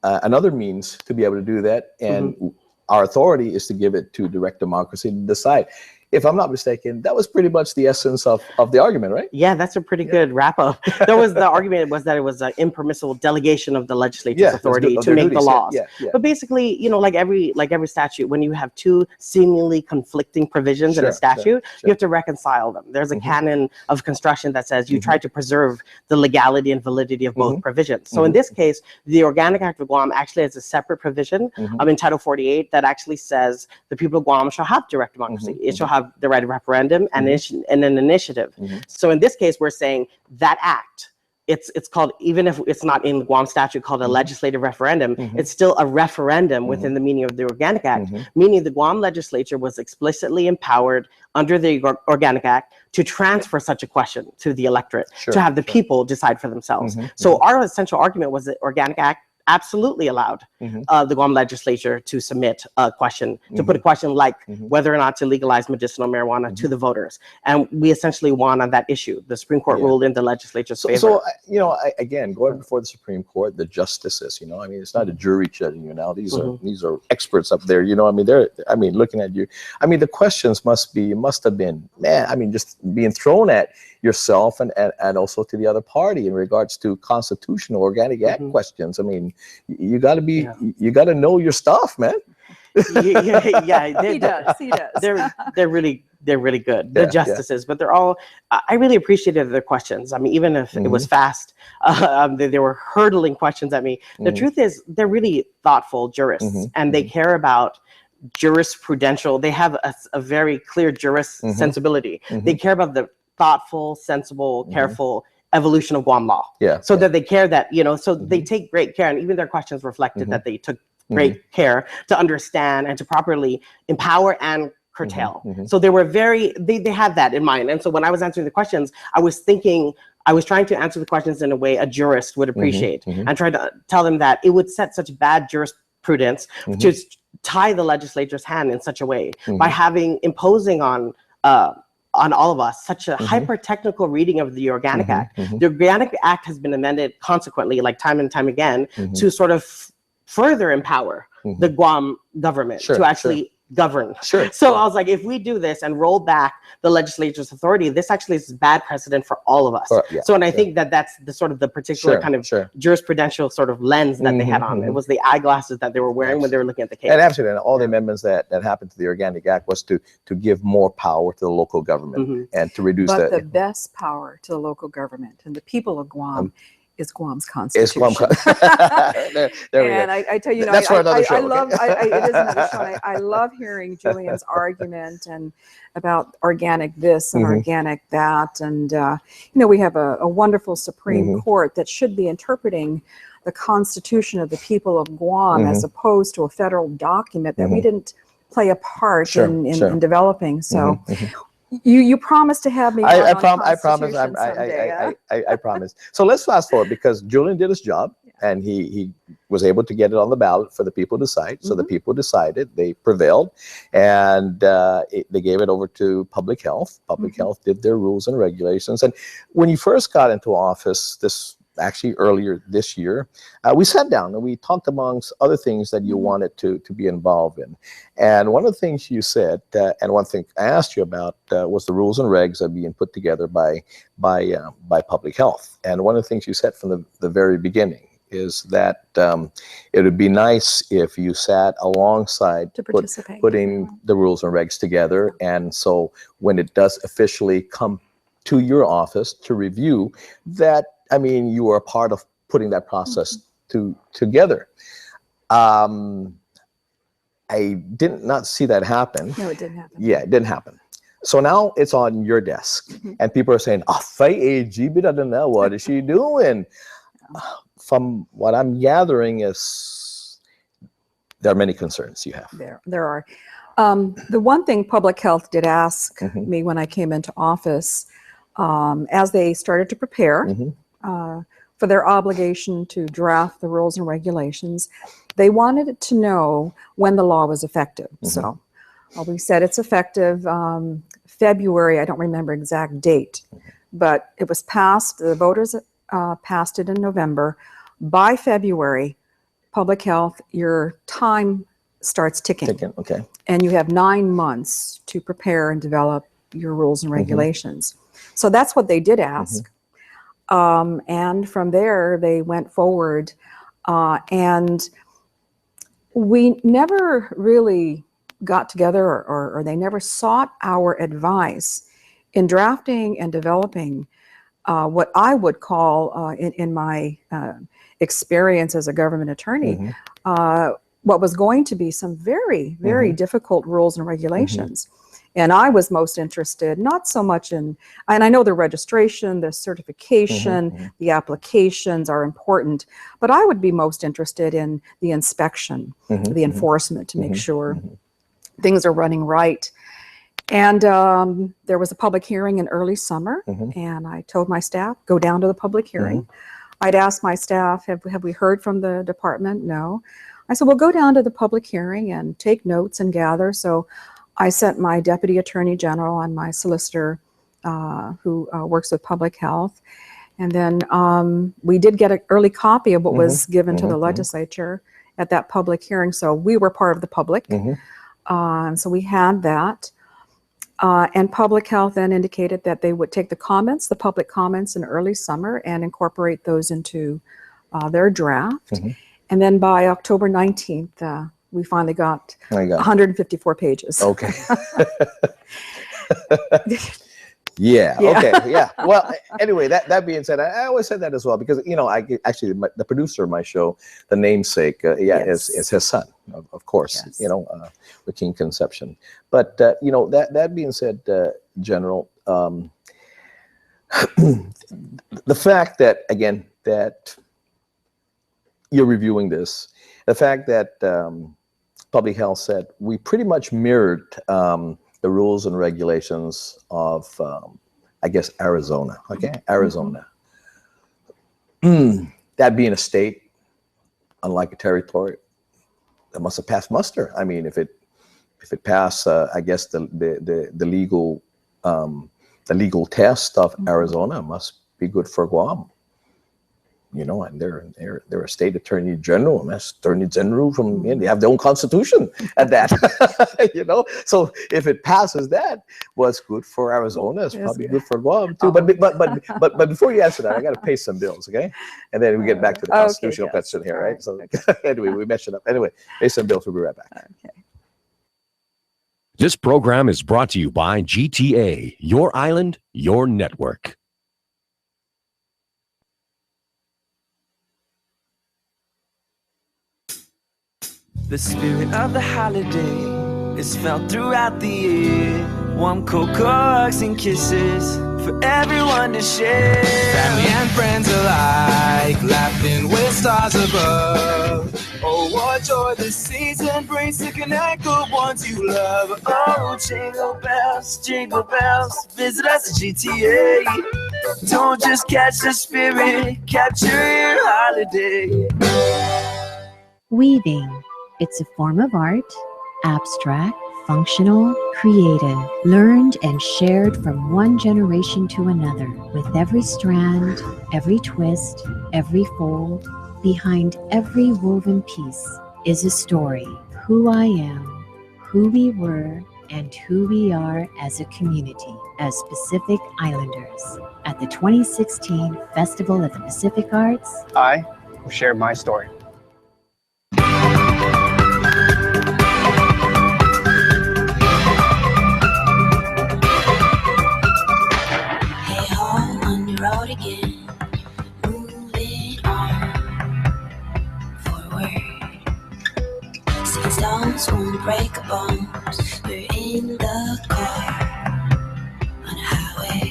another means to be able to do that. And our authority is to give it to direct democracy to decide. If I'm not mistaken, that was pretty much the essence of the argument, right? Yeah, that's a pretty good wrap up. The argument was that it was an impermissible delegation of the legislature's authority to make the laws. But basically, you know, like every statute, when you have 2 seemingly conflicting provisions in a statute, you have to reconcile them. There's a canon of construction that says you try to preserve the legality and validity of both provisions. So in this case, the Organic Act of Guam actually has a separate provision in Title 48 that actually says the people of Guam shall have direct democracy. It shall have the right of referendum and an initiative. So in this case, we're saying that act, it's called, even if it's not in Guam statute called a legislative referendum, it's still a referendum within the meaning of the Organic Act, meaning the Guam legislature was explicitly empowered under the Organic Act to transfer such a question to the electorate, to have the people decide for themselves. So our essential argument was that Organic Act absolutely allowed the Guam legislature to submit a question, to put a question like whether or not to legalize medicinal marijuana to the voters. And we essentially won on that issue. The Supreme Court ruled in the legislature's favor. So, you know, again, going before the Supreme Court, the justices, you know, I mean, it's not a jury judging you now. These are experts up there, you know, I mean, looking at you. I mean, the questions must have been, man, I mean, just being thrown at yourself and also to the other party in regards to constitutional Organic Act questions. I mean, you got to know your stuff, man. Yeah, He does. They're really good. The justices, but they're all. I really appreciated their questions. I mean, even if it was fast, they were hurtling questions at me. The truth is, they're really thoughtful jurists, and they care about jurisprudential. They have a very clear jurist sensibility. They care about the thoughtful, sensible, careful evolution of Guam law. So that they care that, so they take great care, and even their questions reflected that they took great care to understand and to properly empower and curtail. So they were they had that in mind. And so when I was answering the questions, I was trying to answer the questions in a way a jurist would appreciate, and try to tell them that it would set such bad jurisprudence to tie the legislature's hand in such a way by imposing on all of us such a hyper-technical reading of the Organic Act. The Organic Act has been amended consequently, like time and time again, to sort of further empower the Guam government to actually govern. So I was like, if we do this and roll back the legislature's authority, this actually is bad precedent for all of us. I think that's the sort of the particular kind of jurisprudential sort of lens that they had on. It was the eyeglasses that they were wearing when they were looking at the case. And absolutely, and all the amendments that happened to the Organic Act was to give more power to the local government and to reduce the best power to the local government and the people of Guam is Guam's constitution. And I tell you, that's for another show. I love. It is another show. I love hearing Julian's argument and about organic this and organic that, and we have a wonderful Supreme Court that should be interpreting the Constitution of the people of Guam as opposed to a federal document that we didn't play a part in developing. So. You promised to have me. I promise. I promise. So let's fast forward, because Julian did his job and he was able to get it on the ballot for the people to decide. So the people decided, they prevailed, and they gave it over to Public Health. Public Health did their rules and regulations. And when you first got into office, actually earlier this year, we sat down and we talked amongst other things that you wanted to be involved in. And one of the things you said, and one thing I asked you about, was the rules and regs that are being put together by Public Health. And one of the things you said from the very beginning is that it would be nice if you sat alongside putting the rules and regs together. And so when it does officially come to your office to review, that you were a part of putting that process together. I did not see that happen. No, it didn't happen. Yeah, it didn't happen. So now it's on your desk, and people are saying, what is she doing? From what I'm gathering is there are many concerns you have. There are. The one thing Public Health did ask me when I came into office, as they started to prepare for their obligation to draft the rules and regulations, they wanted to know when the law was effective. So we said it's effective February, I don't remember exact date, but it was passed, the voters passed it in November. By February, Public Health, your time starts ticking. And you have 9 months to prepare and develop your rules and regulations. So that's what they did ask. And from there, they went forward. And we never really got together, or they never sought our advice in drafting and developing what I would call, in my experience as a government attorney, what was going to be some very, very difficult rules and regulations. And I was most interested, not so much in, and I know the registration, the certification, the applications are important, but I would be most interested in the inspection, the enforcement, to make sure things are running right. And there was a public hearing in early summer, and I told my staff, go down to the public hearing. I'd asked my staff, have we heard from the department? No. I said, well, go down to the public hearing and take notes and gather. So I sent my Deputy Attorney General and my solicitor who works with Public Health. And then we did get an early copy of what was given to the legislature at that public hearing. So we were part of the public. So we had that. And Public Health then indicated that they would take the comments, the public comments in early summer, and incorporate those into their draft. And then by October 19th, we finally got 154 pages. Okay. Yeah. Okay. Yeah. Well, anyway, that being said, I always said that as well because the producer of my show, the namesake, is his son, of course. Yes. With King Conception. But that being said, General, the fact that again that you're reviewing this, the fact that Public Health said we pretty much mirrored the rules and regulations of, I guess, Arizona. Okay, Arizona. That being a state, unlike a territory, that must have passed muster. I mean, if it passed, I guess the legal test of Arizona must be good for Guam. And they're a state attorney general, and that's attorney general from they have their own constitution at that. So if it passes that, what's good for Arizona is probably good for Guam too. But before you answer that, I got to pay some bills, okay? And then we get back to the constitutional question here, right? So anyway, we messed it up. Anyway, pay some bills. We'll be right back. Okay. This program is brought to you by GTA, your island, your network. The spirit of the holiday is felt throughout the year. Warm cocoa, hugs and kisses for everyone to share. Family and friends alike, laughing with stars above. Oh, what joy this season brings to connect the ones you love. Oh, jingle bells, visit us at GTA. Don't just catch the spirit, capture your holiday. Weaving. It's a form of art, abstract, functional, creative, learned and shared from one generation to another. With every strand, every twist, every fold, behind every woven piece is a story. Who I am, who we were, and who we are as a community, as Pacific Islanders. At the 2016 Festival of the Pacific Arts, I will share my story. Road again, moving on forward. 6 stones won't break a bone. We're in the car on a highway.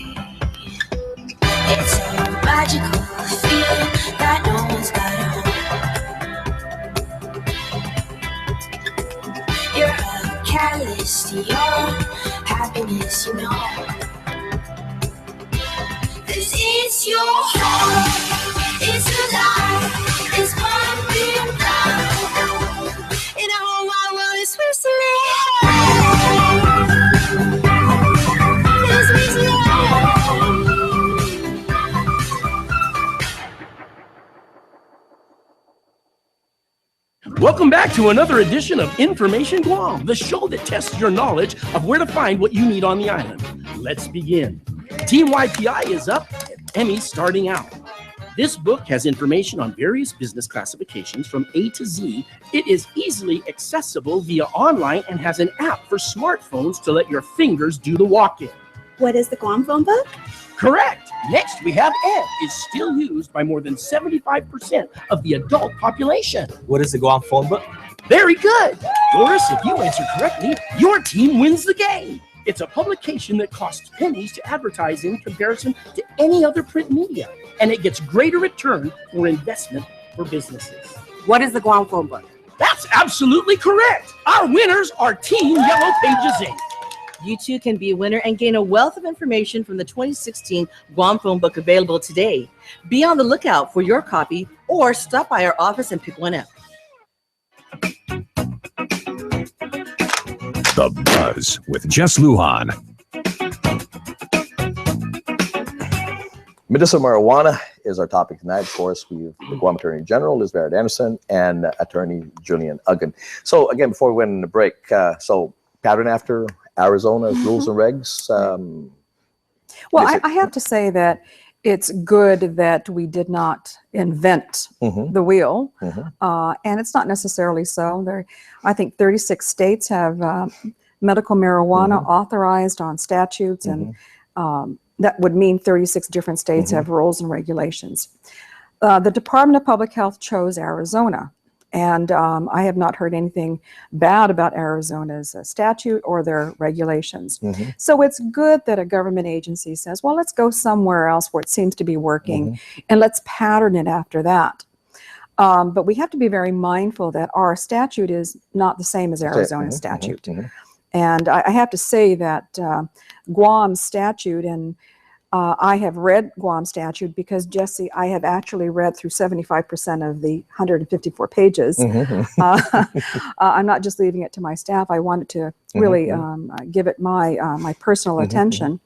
It's a magical feeling that no one's got on. You're a catalyst to your happiness, This is your home, it's alive, it's pumping blood. In a whole wide world, it's Welcome back to another edition of Information Guam, the show that tests your knowledge of where to find what you need on the island. Let's begin. Team YPI is up, and Emmy's starting out. This book has information on various business classifications from A to Z. It is easily accessible via online and has an app for smartphones to let your fingers do the walk-in. What is the Guam phone book? Correct. Next, we have Ed. Is still used by more than 75% of the adult population. What is the Guam phone book? Very good. Doris, if you answer correctly, your team wins the game. It's a publication that costs pennies to advertise in comparison to any other print media, and it gets greater return for investment for businesses. What is the Guam phone book? That's absolutely correct. Our winners are Team Yellow Pages Inc. You too can be a winner and gain a wealth of information from the 2016 Guam phone book available today. Be on the lookout for your copy or stop by our office and pick one up. The Buzz with Jess Lujan. Medicinal marijuana is our topic tonight. Of course, we have the Guam Attorney General, Liz Barrett Anderson, and Attorney Julian Uggan. So again, before we went in the break, so pattern after Arizona's rules and regs. Well, I have to say that it's good that we did not invent the wheel, and it's not necessarily so. I think 36 states have medical marijuana authorized on statutes, and that would mean 36 different states have rules and regulations. The Department of Public Health chose Arizona, and I have not heard anything bad about Arizona's statute or their regulations. So it's good that a government agency says, well, let's go somewhere else where it seems to be working, and let's pattern it after that. But we have to be very mindful that our statute is not the same as Arizona's statute. And I have to say that Guam's statute, and I have read Guam statute because, Jesse, I have actually read through 75% of the 154 pages. I'm not just leaving it to my staff. I wanted to really give it my personal attention.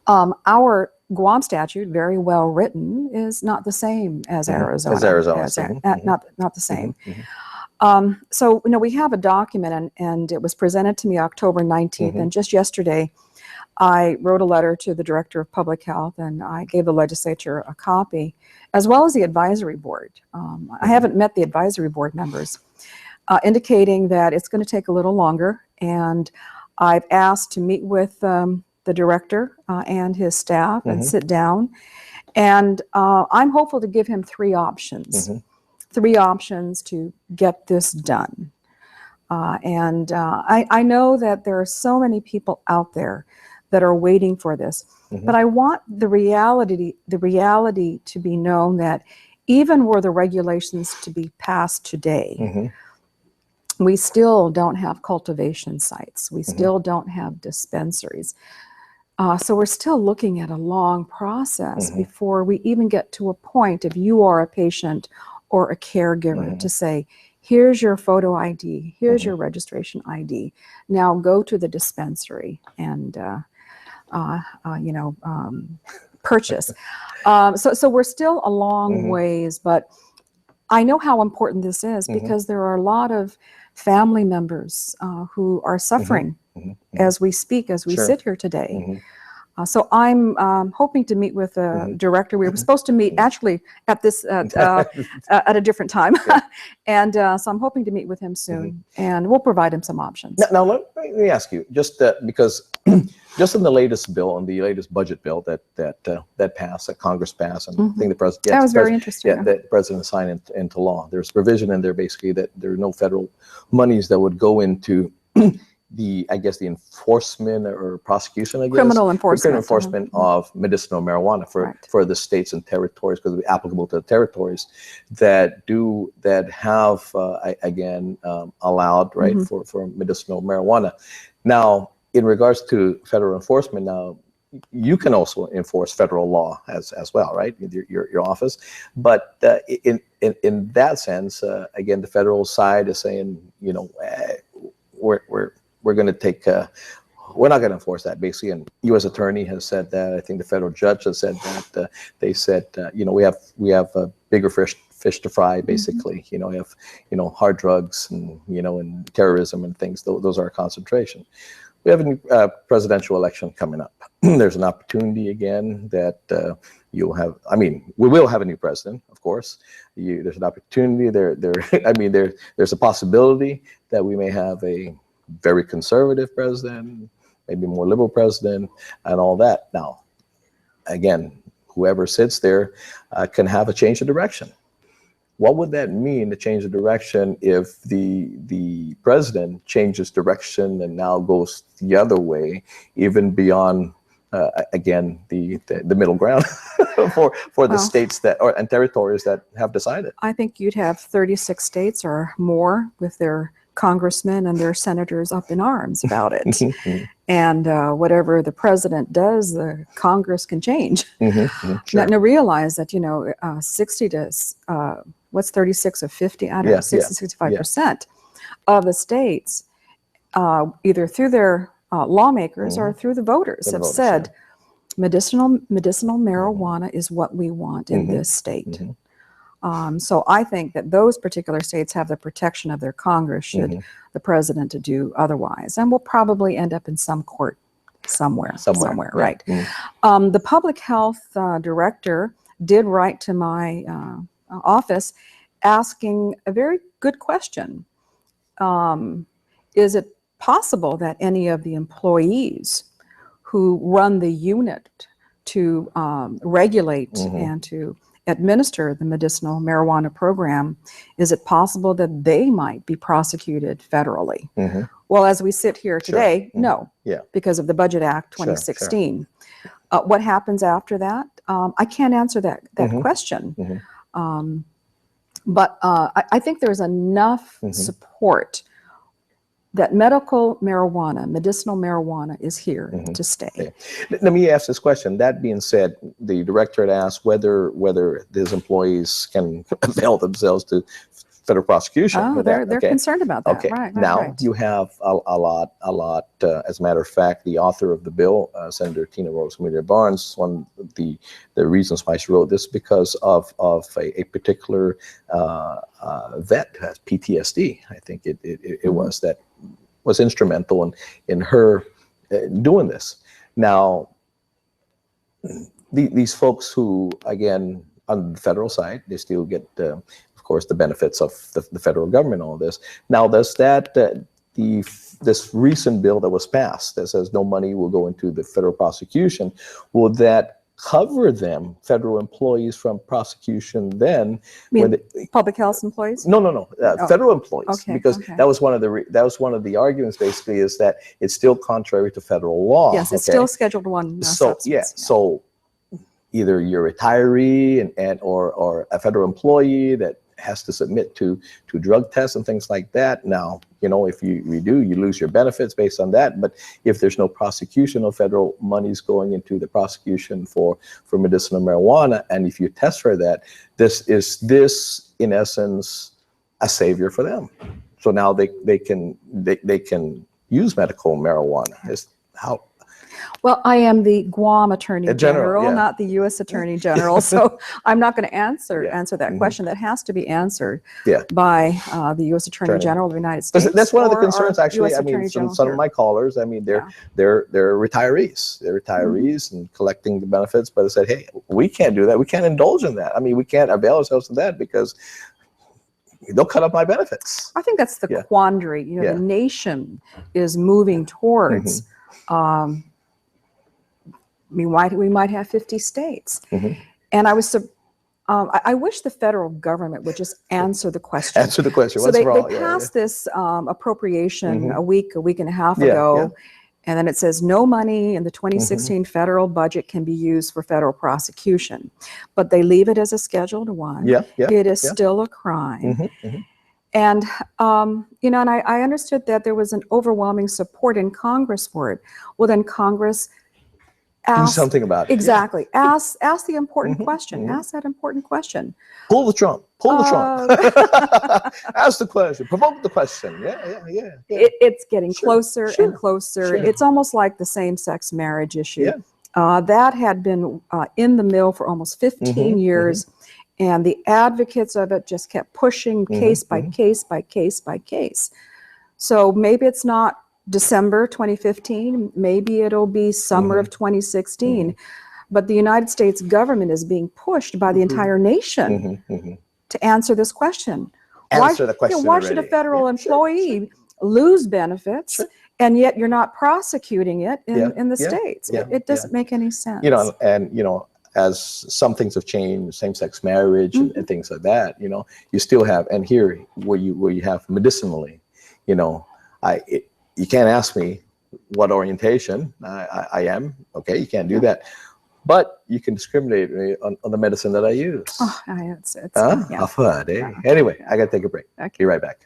Our Guam statute, very well written, is not the same as Arizona. Not the same. So, we have a document, and it was presented to me October 19th, and just yesterday, I wrote a letter to the Director of Public Health, and I gave the legislature a copy, as well as the advisory board. I haven't met the advisory board members, indicating that it's going to take a little longer, and I've asked to meet with the director and his staff and sit down, and I'm hopeful to give him three options. Three options to get this done. I know that there are so many people out there that are waiting for this, but I want the reality to be known that even were the regulations to be passed today, we still don't have cultivation sites. We still don't have dispensaries. So we're still looking at a long process before we even get to a point, if you are a patient or a caregiver, to say, here's your photo ID, here's your registration ID. Now go to the dispensary and purchase. So we're still a long ways, but I know how important this is because there are a lot of family members who are suffering as we speak, as we sit here today. So I'm hoping to meet with the director. We were supposed to meet actually at this at a different time, and so I'm hoping to meet with him soon, and we'll provide him some options. Now let me ask you, just because just in the latest bill, on the latest budget bill that passed, that Congress passed, and I think the president, that was very interesting. Yeah, the president signed into law. There's provision in there basically that there are no federal monies that would go into the enforcement or prosecution, criminal enforcement of medicinal marijuana for the states and territories, because it'll be applicable to the territories that have allowed for medicinal marijuana. Now, in regards to federal enforcement, now you can also enforce federal law as well, right? With your office, but in that sense, again, the federal side is saying, we're going to take, we're not going to enforce that, basically. And U.S. Attorney has said that. I think the federal judge has said that. They said, we have bigger fish to fry, basically. We have, hard drugs and, and terrorism and things. Those are our concentration. We have a new presidential election coming up. There's an opportunity again that you'll have. I mean, we will have a new president, of course. There's an opportunity there. There's a possibility that we may have a very conservative president, maybe more liberal president, and all that. Now, again, whoever sits there can have a change of direction. What would that mean to change the direction if the president changes direction and now goes the other way, even beyond again the middle ground for the states and territories that have decided? I think you'd have 36 states or more with their congressmen and their senators up in arms about it. And whatever the president does, the Congress can change. Now realize that 60 to what's 36 of 50? I don't know, 60 to 65% of the states, either through their lawmakers or through the voters, have said medicinal marijuana is what we want in this state. So I think that those particular states have the protection of their Congress should the president to do otherwise, and we'll probably end up in some court somewhere, Yeah. right. The public health director did write to my office asking a very good question. Is it possible that any of the employees who run the unit to regulate and to administer the medicinal marijuana program, is it possible that they might be prosecuted federally? Well, as we sit here today, no, because of the Budget Act 2016. What happens after that? I can't answer that question. But I think there's enough support that medicinal marijuana is here to stay. Let me ask this question. That being said, the director had asked whether these employees can avail themselves to federal prosecution. Oh, they're concerned about that. Okay. Right, now right. you have a lot. As a matter of fact, the author of the bill, Senator Tina Rose Barnes, one of the reasons why she wrote this because of a particular vet who has PTSD. I think it was that was instrumental in her doing this. Now, these folks who, again, on the federal side, they still get, of course, the benefits of the federal government, all this. Now, does that, this recent bill that was passed that says no money will go into the federal prosecution, will that cover them, federal employees, from prosecution then? Public health employees? No. Federal employees, because that was one of the arguments. Basically, is that it's still contrary to federal law. Yes, it's still Scheduled 1 substance. So either you're a retiree or a federal employee that has to submit to drug tests and things like that. Now, if you do, you lose your benefits based on that. But if there's no prosecution of federal monies going into the prosecution for medicinal marijuana, and if you test for that, this in essence a savior for them. So now they can use medical marijuana. Is how. Well, I am the Guam Attorney General, not the U.S. Attorney General, so I'm not going to answer that question. That has to be ansed by the U.S. Attorney General of the United States. That's one of the concerns, actually. I mean, some of my callers, I mean, they're retirees. They're retirees and collecting the benefits, but they said, hey, we can't do that. We can't indulge in that. I mean, we can't avail ourselves of that because they'll cut up my benefits. I think that's the quandary. The nation is moving towards. We might have 50 states. And I wish the federal government would just answer the question. Answer the question. So What's they wrong? passed this appropriation a week and a half ago, and then it says no money in the 2016 federal budget can be used for federal prosecution. But they leave it as a Scheduled 1. It is still a crime. And, and I understood that there was an overwhelming support in Congress for it. Well, then Congress do something about it. Exactly. Ask the important question. Ask that important question. Pull the trump. Ask the question. Provoke the question. Yeah. It's getting closer and closer. It's almost like the same-sex marriage issue. That had been in the mill for almost 15 years. And the advocates of it just kept pushing case by case by case by case. So maybe it's not December 2015, maybe it'll be summer of 2016. But the United States government is being pushed by the entire nation to answer this question. Why should a federal employee lose benefits and yet you're not prosecuting it in the states? It doesn't make any sense. As some things have changed, same-sex marriage and things like that, you still have, and here where you have medicinally, you can't ask me what orientation I am. Okay, you can't do that, but you can discriminate on the medicine that I use. I've heard, eh? Anyway, I got to take a break. Be right back.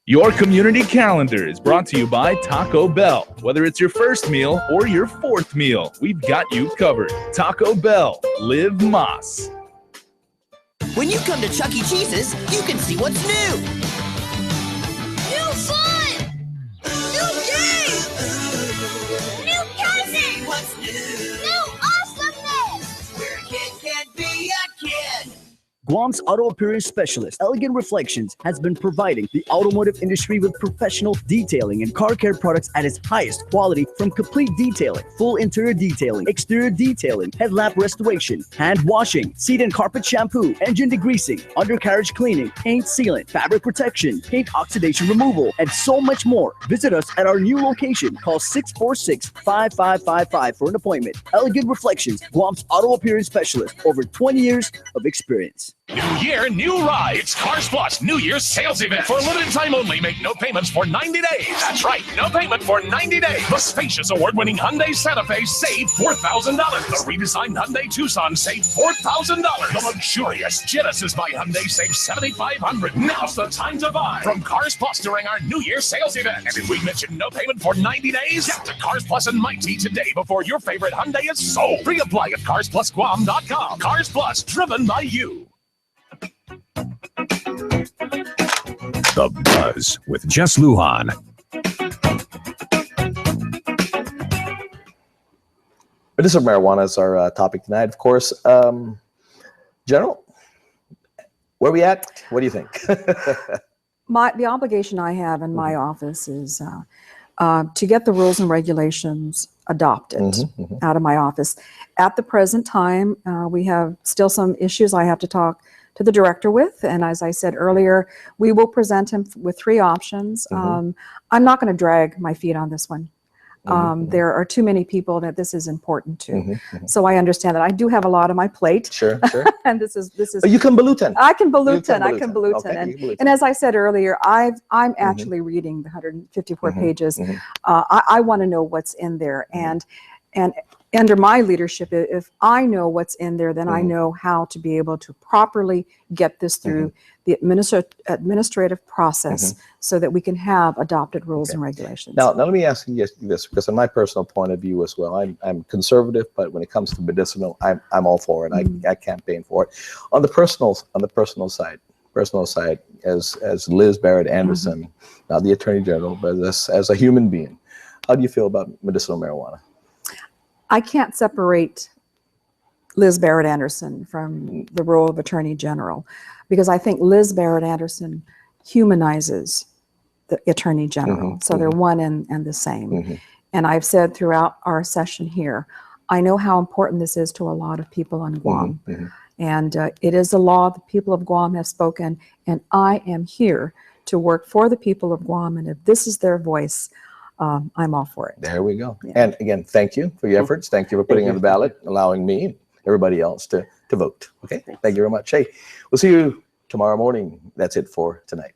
Your community calendar is brought to you by Taco Bell. Whether it's your first meal or your fourth meal, we've got you covered. Taco Bell, live Más. When you come to Chuck E. Cheese's, you can see what's new. New fun! New games! New cousins! What's new? New awesomeness! Where a kid can't be a kid! Guam's auto appearance specialist, Elegant Reflections, has been providing the automotive industry with professional detailing and car care products at its highest quality, from complete detailing, full interior detailing, exterior detailing, headlamp restoration, hand washing, seat and carpet shampoo, engine degreasing, undercarriage cleaning, paint sealant, fabric protection, paint oxidation removal, and so much more. Visit us at our new location. Call 646-5555 for an appointment. Elegant Reflections, Guam's auto appearance specialist, over 20 years of experience. New year, new ride. It's Cars Plus New Year's sales event. For a limited time only, make no payments for 90 days. That's right, no payment for 90 days. The spacious award-winning Hyundai Santa Fe saved $4,000. The redesigned Hyundai Tucson saved $4,000. The luxurious Genesis by Hyundai saved $7,500. Now's the time to buy from Cars Plus during our New Year's sales event. And if we mention no payment for 90 days, get to Cars Plus and Mighty today before your favorite Hyundai is sold. Pre-apply at CarsPlusGuam.com. Cars Plus, driven by you. The Buzz with Jess Lujan. Medicinal marijuana is our topic tonight, of course. General, where are we at? What do you think? The obligation I have in my office is to get the rules and regulations adopted out of my office. At the present time, we have still some issues I have to talk to the director with, and as I said earlier, we will present him with 3 options. I'm not going to drag my feet on this one. There are too many people that this is important to. So I understand that I do have a lot on my plate. Sure. And this is. Oh, you can balutin. I can balutin. Okay, and as I said earlier, I'm actually reading the 154 pages. I want to know what's in there, and under my leadership, if I know what's in there, then I know how to be able to properly get this through the administrative process so that we can have adopted rules and regulations. Now let me ask you this, because in my personal point of view as well, I'm conservative, but when it comes to medicinal, I'm all for it. I campaign for it. On the personal side, as Liz Barrett Anderson, not the Attorney General, but as a human being, how do you feel about medicinal marijuana? I can't separate Liz Barrett Anderson from the role of Attorney General, because I think Liz Barrett Anderson humanizes the Attorney General. So they're one and the same. And I've said throughout our session here, I know how important this is to a lot of people on Guam. And it is a law the people of Guam have spoken, and I am here to work for the people of Guam. And if this is their voice, I'm all for it. There we go. Yeah. And again, thank you for your efforts. Thank you for putting on the ballot, allowing me and everybody else to vote. Okay. Thank you very much. Hey, we'll see you tomorrow morning. That's it for tonight.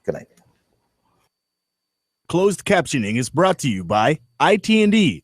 Good night. Closed captioning is brought to you by IT&E.